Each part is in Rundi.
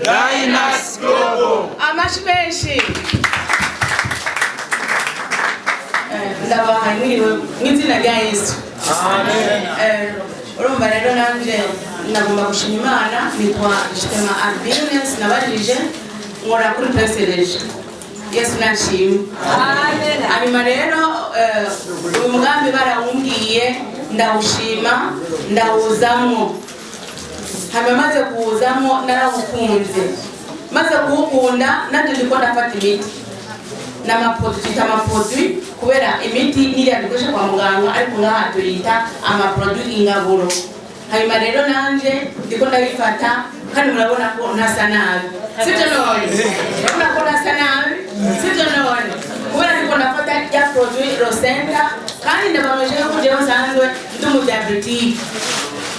Dynas Global. Amashi menshi. Ndabahaniriwe mw'izina rya Yesu. Amen. Urumva rero nanje nagomba gushima Imana, nitwa Shitema Albines, nabarije nkora kuri Preseleje. Yesu nashimwe. Amen. Hanyuma rero uyu mugambi barawumbwiye ndawushima ndawuzamwo. Hanyuma maze kuwuzamwo narawukunze. Maze kuwukunda nanje ndiko ndafata imiti. N'amaproduit kubera imiti niriya dukoresha kwa muganga ariko ngaha tuyita amaproduit ingaburo. Hanyuma rero nanje ndiko ndabifata kandi murabona ko ntasa nabi. Sivyo none? Murabona ko ntasa nabi? Sivyo none? Kubera ndiko ndafata ya produit Rosenta kandi ndabameje ko jewe sanzwe ndumudiabetic.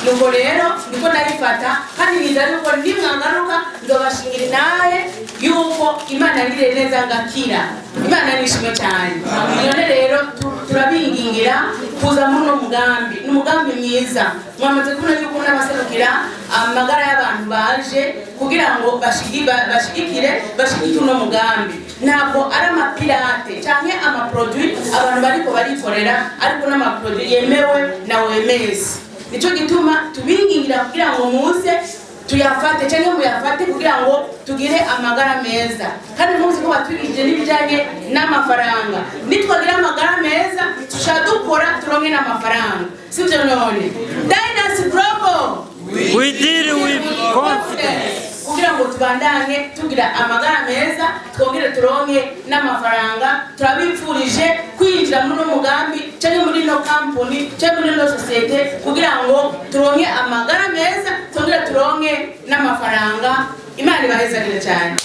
Nuko rero ndiko ndabifata kandi nizari ko ndimwagaruka ndobashingira naye yuko Imana ngire neza ngakira. Imana nishimwe cyane. None rero turabingingira kuza muno mugambi. N'umugambi mwiza. Mwamaze kubona yuko n'abaserukira amagara y'abantu baje kugira ngo bashigikire no mugambi. Ntabwo ari amapirate canke amaproduit abantu bariko barikorera ariko n'amaproduit yemewe na OMS. Nico gituma tubingingira kugira ngo muze tuyafate cyangwa muyafate kugira ngo tugire amagara meza. Kandi muzi ko batwigije n'ibijanye n'amafaranga. Nitwagira amagara meza tushadukora turonke n'amafaranga. Sivyo none? Dynas Global. We did it with confidence. Kugira ngo tubandanye tugira amagara meza twongere turonke n'amafaranga. Turabipfurije kwinjira muri mugambi cyangwa muri no company cyangwa muri no societe kugira ngo turonke amagara meza twongere turonke n'amafaranga. Imana ibahezagire cyane.